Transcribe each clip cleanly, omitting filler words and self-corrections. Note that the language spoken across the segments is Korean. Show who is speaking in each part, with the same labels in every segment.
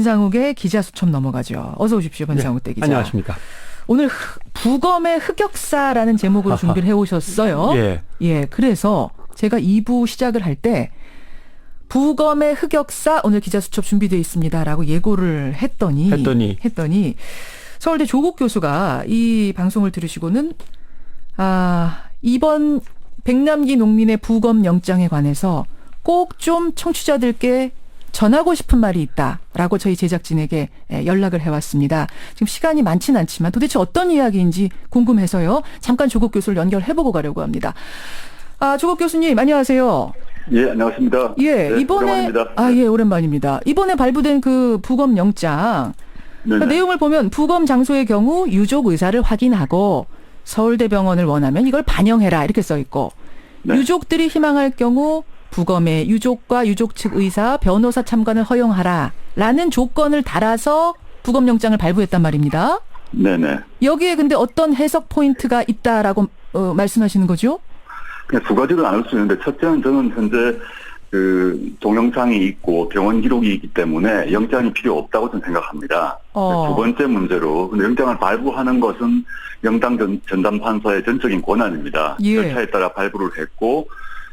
Speaker 1: 변상욱의 기자수첩 넘어가죠. 어서 오십시오. 변상욱 대 기자.
Speaker 2: 안녕하십니까.
Speaker 1: 오늘 부검의 흑역사라는 제목으로 준비를 해오셨어요.
Speaker 2: 예.
Speaker 1: 그래서 제가 2부 시작을 할 때 부검의 흑역사 오늘 기자수첩 준비되어 있습니다라고 예고를 했더니 서울대 조국 교수가 이 방송을 들으시고는 이번 백남기 농민의 부검 영장에 관해서 꼭 좀 청취자들께 전하고 싶은 말이 있다라고 저희 제작진에게 연락을 해왔습니다. 지금 시간이 많진 않지만 도대체 어떤 이야기인지 궁금해서요. 잠깐 조국 교수를 연결해보고 가려고 합니다. 조국 교수님 안녕하세요.
Speaker 3: 예, 안녕하십니까.
Speaker 1: 예,
Speaker 3: 네,
Speaker 1: 이번에
Speaker 3: 오랜만입니다.
Speaker 1: 예, 오랜만입니다. 이번에 발부된 그 부검 영장 내용을 보면 부검 장소의 경우 유족 의사를 확인하고 서울대병원을 원하면 이걸 반영해라 이렇게 써 있고
Speaker 3: 네.
Speaker 1: 유족들이 희망할 경우 부검에 유족과 유족 측 의사, 변호사 참관을 허용하라라는 조건을 달아서 부검 영장을 발부했단 말입니다.
Speaker 3: 네네.
Speaker 1: 여기에 근데 어떤 해석 포인트가 있다라고 말씀하시는 거죠?
Speaker 3: 그냥 두 가지로 나눌 수 있는데 첫째는 저는 현재 그 동영상이 있고 병원 기록이 있기 때문에 영장이 필요 없다고 저는 생각합니다. 두 번째 문제로 근데 영장을 발부하는 것은 영장 전담 판사의 전적인 권한입니다.
Speaker 1: 예.
Speaker 3: 절차에 따라 발부를 했고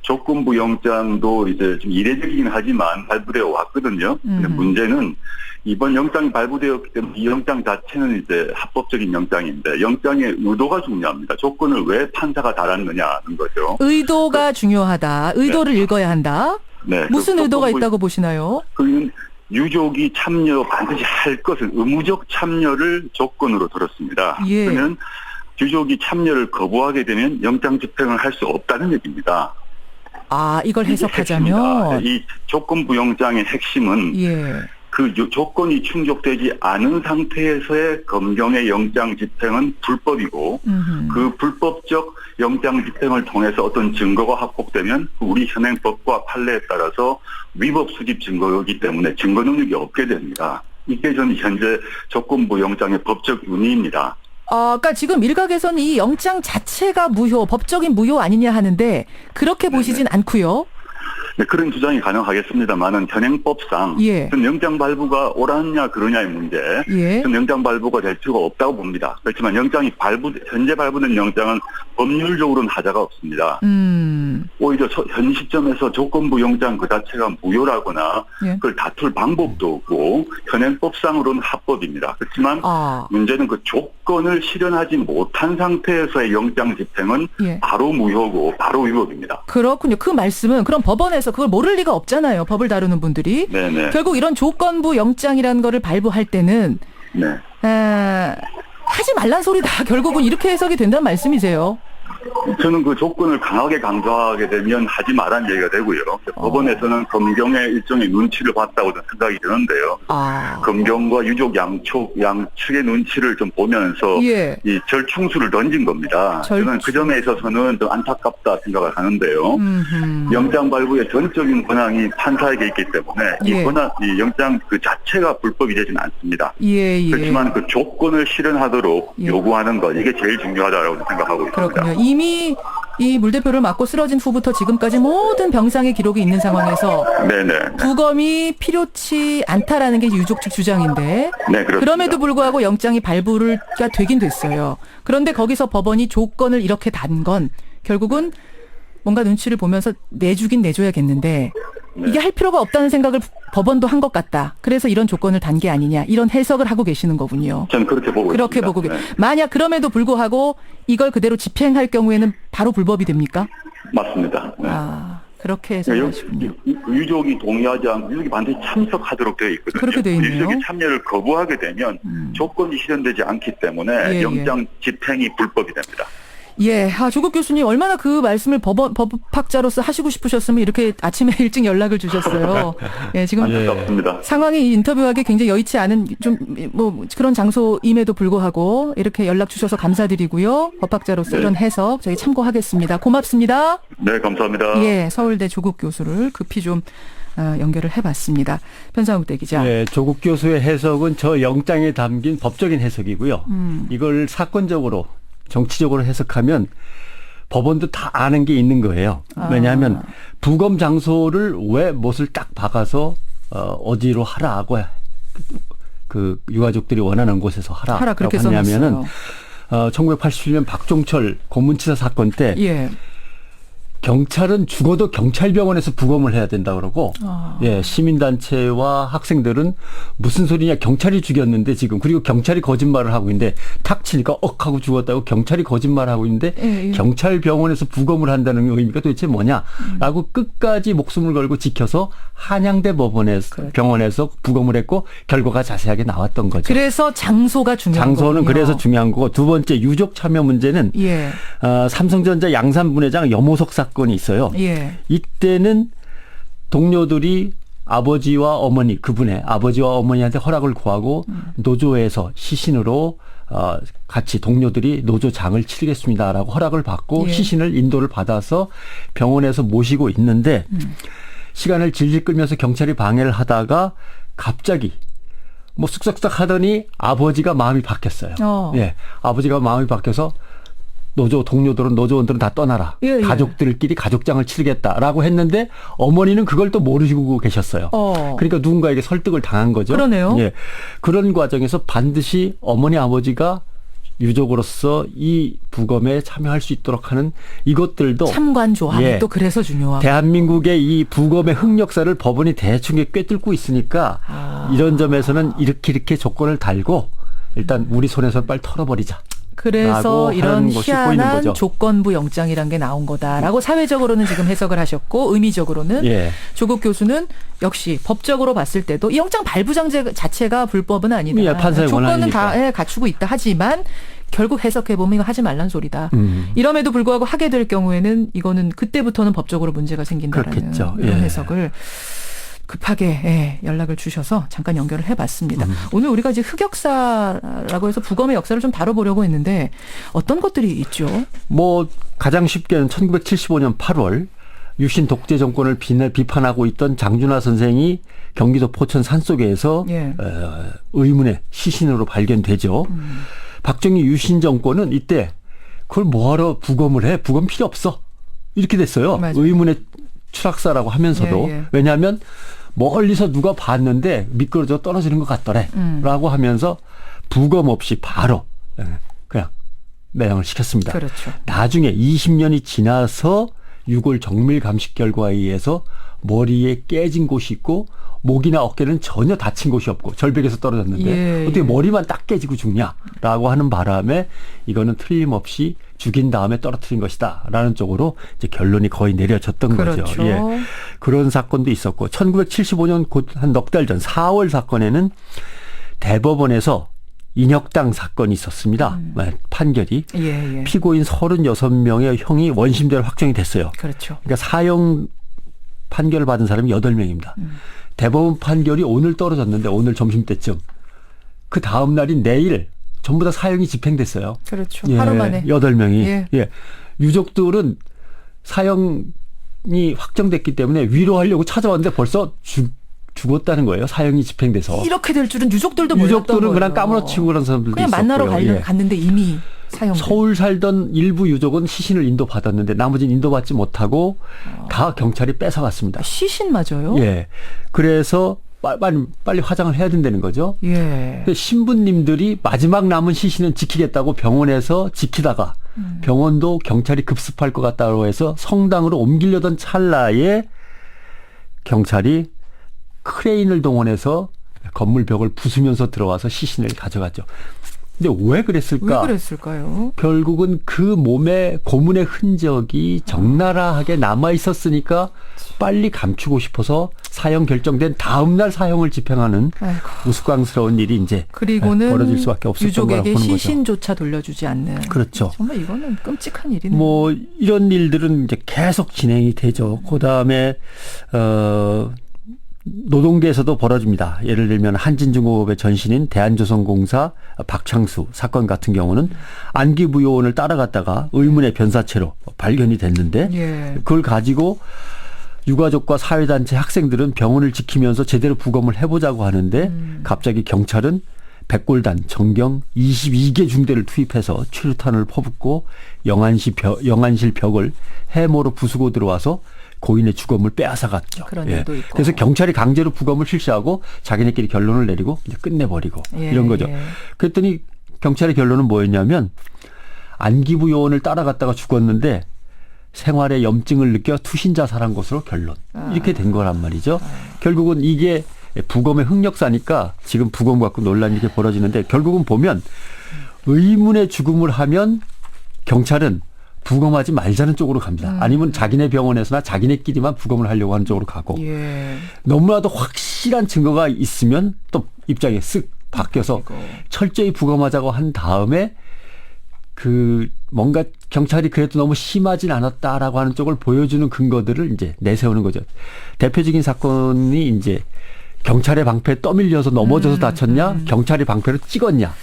Speaker 3: 조건부 영장도 이제 좀 이례적이긴 하지만 발부되어 왔거든요. 근데 문제는 이번 영장이 발부되었기 때문에 이 영장 자체는 이제 합법적인 영장인데 영장의 의도가 중요합니다. 조건을 왜 판사가 달았느냐는 거죠.
Speaker 1: 의도가 중요하다. 의도를 읽어야 한다.
Speaker 3: 네.
Speaker 1: 무슨 의도가 있다고 보시나요?
Speaker 3: 그는 유족이 참여 반드시 할 것을 의무적 참여를 조건으로 들었습니다.
Speaker 1: 예.
Speaker 3: 그러면 유족이 참여를 거부하게 되면 영장 집행을 할 수 없다는 얘기입니다.
Speaker 1: 이걸 해석하자면
Speaker 3: 이 조건부 영장의 핵심은 그 조건이 충족되지 않은 상태에서의 검경의 영장 집행은 불법이고 그 불법적 영장 집행을 통해서 어떤 증거가 확보되면 우리 현행법과 판례에 따라서 위법 수집 증거이기 때문에 증거 능력이 없게 됩니다. 이게 저는 현재 조건부 영장의 법적 윤리입니다.
Speaker 1: 그러니까 지금 일각에서는 이 영장 자체가 무효, 법적인 무효 아니냐 하는데 그렇게 보시진 않고요.
Speaker 3: 네, 그런 주장이 가능하겠습니다만은 현행법상 전 영장 발부가 옳았냐 그러냐의 문제, 전 영장 발부가 될 필요가 없다고 봅니다. 그렇지만 영장이 현재 발부된 영장은 법률적으로는 하자가 없습니다. 오히려 현 시점에서 조건부 영장 그 자체가 무효라거나 그걸 다툴 방법도 없고 현행법상으로는 합법입니다. 그렇지만 문제는 그 조건을 실현하지 못한 상태에서의 영장 집행은 바로 무효고 바로 위법입니다.
Speaker 1: 그렇군요. 그 말씀은 그럼 법원에서 그걸 모를 리가 없잖아요. 법을 다루는 분들이.
Speaker 3: 네네.
Speaker 1: 결국 이런 조건부 영장이라는 거를 발부할 때는 하지 말란 소리다. 결국은 이렇게 해석이 된다는 말씀이세요.
Speaker 3: 저는 그 조건을 강하게 강조하게 되면 하지 말란 얘기가 되고요. 법원에서는 검경의 일종의 눈치를 봤다고 생각이 드는데요. 검경과 유족 양측의 눈치를 좀 보면서 이 절충수를 던진 겁니다. 저는 그 점에 있어서는 좀 안타깝다 생각을 하는데요. 영장 발부의 전적인 권한이 판사에게 있기 때문에 이 영장 그 자체가 불법이 되지는 않습니다. 그렇지만 그 조건을 실현하도록 요구하는 것 이게 제일 중요하다고 생각하고 있습니다.
Speaker 1: 그렇군요. 이미 이 물대포를 맞고 쓰러진 후부터 지금까지 모든 병상의 기록이 있는 상황에서 부검이 필요치 않다라는 게 유족 측 주장인데 그럼에도 불구하고 영장이 발부가 되긴 됐어요. 그런데 거기서 법원이 조건을 이렇게 단 건 결국은 뭔가 눈치를 보면서 내주긴 내줘야겠는데 이게 할 필요가 없다는 생각을 법원도 한 것 같다. 그래서 이런 조건을 단 게 아니냐. 이런 해석을 하고 계시는 거군요.
Speaker 3: 저는 그렇게 보고 있습니다.
Speaker 1: 만약 그럼에도 불구하고 이걸 그대로 집행할 경우에는 바로 불법이 됩니까?
Speaker 3: 맞습니다.
Speaker 1: 그렇게 해석하시군요.
Speaker 3: 유족이 동의하지 않고 유족이 반드시 참석하도록 되어 있거든요.
Speaker 1: 그렇게 되어 있네요.
Speaker 3: 유족이 참여를 거부하게 되면 조건이 실현되지 않기 때문에 영장 집행이 불법이 됩니다.
Speaker 1: 조국 교수님 얼마나 그 말씀을 법학자로서 하시고 싶으셨으면 이렇게 아침에 일찍 연락을 주셨어요. 지금 상황이 인터뷰하기 굉장히 여의치 않은 좀 그런 장소임에도 불구하고 이렇게 연락 주셔서 감사드리고요. 법학자로서 이런 해석 저희 참고하겠습니다. 고맙습니다.
Speaker 3: 네, 감사합니다.
Speaker 1: 서울대 조국 교수를 급히 좀 연결을 해봤습니다. 변상욱 대 기자.
Speaker 2: 조국 교수의 해석은 저 영장에 담긴 법적인 해석이고요. 이걸 사건적으로 정치적으로 해석하면 법원도 다 아는 게 있는 거예요. 왜냐하면 부검 장소를 왜 못을 딱 박아서 어디로 하라고 그 유가족들이 원하는 곳에서 하라
Speaker 1: 그렇게
Speaker 2: 하냐면은 1987년 박종철 고문치사 사건 때
Speaker 1: 예.
Speaker 2: 경찰은 죽어도 경찰병원에서 부검을 해야 된다 그러고 예, 시민단체와 학생들은 무슨 소리냐 경찰이 죽였는데 지금 그리고 경찰이 거짓말을 하고 있는데 탁 치니까 하고 죽었다고 경찰이 거짓말을 하고 있는데
Speaker 1: 예.
Speaker 2: 경찰병원에서 부검을 한다는 의미가 도대체 뭐냐라고 끝까지 목숨을 걸고 지켜서 한양대 법원에서
Speaker 1: 그렇죠.
Speaker 2: 병원에서 부검을 했고 결과가 자세하게 나왔던 거죠.
Speaker 1: 그래서 장소가 중요한
Speaker 2: 장소는
Speaker 1: 거군요.
Speaker 2: 그래서 중요한 거고 두 번째 유족 참여 문제는
Speaker 1: 예.
Speaker 2: 삼성전자 양산 분회장 염호석 사건이 있어요.
Speaker 1: 예.
Speaker 2: 이때는 동료들이 아버지와 어머니 그분의 아버지와 어머니한테 허락을 구하고 노조에서 시신으로 같이 동료들이 노조장을 치르겠습니다라고 허락을 받고
Speaker 1: 예.
Speaker 2: 시신을 인도를 받아서 병원에서 모시고 있는데 시간을 질질 끌면서 경찰이 방해를 하다가 갑자기 뭐 쓱싹싹 하더니 아버지가 마음이 바뀌었어요. 예, 아버지가 마음이 바뀌어서 노조원들은 다 떠나라.
Speaker 1: 예.
Speaker 2: 가족들끼리 가족장을 치르겠다라고 했는데 어머니는 그걸 또 모르시고 계셨어요. 그러니까 누군가에게 설득을 당한 거죠.
Speaker 1: 그러네요.
Speaker 2: 예. 그런 과정에서 반드시 어머니 아버지가 유족으로서 이 부검에 참여할 수 있도록 하는 이것들도
Speaker 1: 참관 조항이
Speaker 2: 예.
Speaker 1: 또 그래서 중요하고.
Speaker 2: 대한민국의 이 부검의 흑역사를 법원이 대충 꿰뚫고 있으니까 이런 점에서는 이렇게 조건을 달고 일단 우리 손에서 빨리 털어버리자.
Speaker 1: 그래서 이런 희한한 조건부 영장이란 게 나온 거다라고 사회적으로는 지금 해석을 하셨고 의미적으로는
Speaker 2: 예.
Speaker 1: 조국 교수는 역시 법적으로 봤을 때도 이 영장 발부장 자체가 불법은 아니다.
Speaker 2: 예, 판사의
Speaker 1: 조건은
Speaker 2: 원한이니까.
Speaker 1: 다 갖추고 있다 하지만 결국 해석해보면 이거 하지 말란 소리다. 이럼에도 불구하고 하게 될 경우에는 이거는 그때부터는 법적으로 문제가 생긴다라는
Speaker 2: 그렇겠죠.
Speaker 1: 이런
Speaker 2: 예.
Speaker 1: 해석을 급하게 연락을 주셔서 잠깐 연결을 해봤습니다. 오늘 우리가 이제 흑역사라고 해서 부검의 역사를 좀 다뤄보려고 했는데 어떤 것들이 있죠?
Speaker 2: 뭐 가장 쉽게는 1975년 8월 유신 독재 정권을 비판하고 있던 장준하 선생이 경기도 포천 산속에서
Speaker 1: 예.
Speaker 2: 의문의 시신으로 발견되죠. 박정희 유신 정권은 이때 그걸 뭐하러 부검을 해? 부검 필요 없어. 이렇게 됐어요.
Speaker 1: 맞아요.
Speaker 2: 의문의 추락사라고 하면서도.
Speaker 1: 예.
Speaker 2: 왜냐하면 멀리서 누가 봤는데 미끄러져 떨어지는 것 같더래. 라고 하면서 부검 없이 바로 그냥 매형을 시켰습니다.
Speaker 1: 그렇죠.
Speaker 2: 나중에 20년이 지나서 6월 정밀 감식 결과에 의해서 머리에 깨진 곳이 있고 목이나 어깨는 전혀 다친 곳이 없고 절벽에서 떨어졌는데
Speaker 1: 예.
Speaker 2: 어떻게 머리만 딱 깨지고 죽냐라고 하는 바람에 이거는 틀림없이 죽인 다음에 떨어뜨린 것이다라는 쪽으로 이제 결론이 거의 내려졌던
Speaker 1: 그렇죠.
Speaker 2: 거죠. 예. 그런 사건도 있었고 1975년 곧 한 넉 달 전 4월 사건에는 대법원에서 인혁당 사건이 있었습니다. 판결이.
Speaker 1: 예.
Speaker 2: 피고인 36명의 형이 원심대로 확정이 됐어요.
Speaker 1: 그렇죠.
Speaker 2: 그러니까 사형 판결을 받은 사람이 8명입니다. 대법원 판결이 오늘 떨어졌는데 오늘 점심때쯤 그 다음 날인 내일 전부 다 사형이 집행됐어요.
Speaker 1: 그렇죠.
Speaker 2: 예,
Speaker 1: 하루 만에.
Speaker 2: 8명이. 예. 유족들은 사형이 확정됐기 때문에 위로하려고 찾아왔는데 벌써 죽었다는 거예요. 사형이 집행돼서.
Speaker 1: 이렇게 될 줄은 유족들도 몰랐던
Speaker 2: 유족들은
Speaker 1: 거예요.
Speaker 2: 그냥 까무러치고 그런 사람들도
Speaker 1: 그냥
Speaker 2: 있었고요.
Speaker 1: 만나러 갔는데 이미 사형.
Speaker 2: 서울 살던 일부 유족은 시신을 인도받았는데 나머지는 인도받지 못하고 다 경찰이 뺏어갔습니다.
Speaker 1: 시신 맞아요?
Speaker 2: 예. 그래서 빨리 화장을 해야 된다는 거죠.
Speaker 1: 예.
Speaker 2: 근데 신부님들이 마지막 남은 시신은 지키겠다고 병원에서 지키다가 병원도 경찰이 급습할 것 같다고 해서 성당으로 옮기려던 찰나에 경찰이 크레인을 동원해서 건물 벽을 부수면서 들어와서 시신을 가져갔죠. 근데 왜 그랬을까?
Speaker 1: 왜 그랬을까요?
Speaker 2: 결국은 그 몸에 고문의 흔적이 적나라하게 남아 있었으니까 빨리 감추고 싶어서 사형 결정된 다음 날 사형을 집행하는 우스꽝스러운 일이 이제
Speaker 1: 그리고는
Speaker 2: 벌어질 수밖에 없었던 거라고
Speaker 1: 유족에게
Speaker 2: 보는 거죠.
Speaker 1: 시신조차 돌려주지 않는.
Speaker 2: 그렇죠.
Speaker 1: 정말 이거는 끔찍한 일이네요.
Speaker 2: 뭐 이런 일들은 이제 계속 진행이 되죠. 그다음에 노동계에서도 벌어집니다. 예를 들면 한진중공업의 전신인 대한조선공사 박창수 사건 같은 경우는 안기부요원을 따라갔다가 의문의 변사체로 발견이 됐는데
Speaker 1: 예.
Speaker 2: 그걸 가지고 유가족과 사회단체 학생들은 병원을 지키면서 제대로 부검을 해보자고 하는데 갑자기 경찰은 백골단 정경 22개 중대를 투입해서 최루탄을 퍼붓고 영안실 벽을 해모로 부수고 들어와서 고인의 주검을 빼앗아갔죠.
Speaker 1: 그런 일도 있고.
Speaker 2: 그래서 경찰이 강제로 부검을 실시하고 자기네끼리 결론을 내리고 이제 끝내버리고 이런 거죠. 그랬더니 경찰의 결론은 뭐였냐면 안기부 요원을 따라갔다가 죽었는데 생활에 염증을 느껴 투신 자살한 것으로 결론. 이렇게 된 거란 말이죠. 결국은 이게 부검의 흑역사니까 지금 부검 갖고 논란이 이렇게 벌어지는데 결국은 보면 의문의 죽음을 하면 경찰은 부검하지 말자는 쪽으로 갑니다. 아니면 자기네 병원에서나 자기네끼리만 부검을 하려고 하는 쪽으로 가고 너무나도 확실한 증거가 있으면 또 입장이 쓱 바뀌어서 철저히 부검하자고 한 다음에 그 뭔가 경찰이 그래도 너무 심하진 않았다라고 하는 쪽을 보여주는 근거들을 이제 내세우는 거죠. 대표적인 사건이 이제 경찰의 방패에 떠밀려서 넘어져서 다쳤냐, 경찰이 방패로 찍었냐.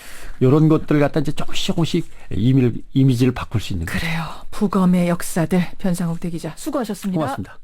Speaker 2: 이런 것들 갖다 이제 조금씩 이미지를 바꿀 수 있는 거죠.
Speaker 1: 그래요. 부검의 역사들 변상욱 대기자 수고하셨습니다.
Speaker 2: 고맙습니다.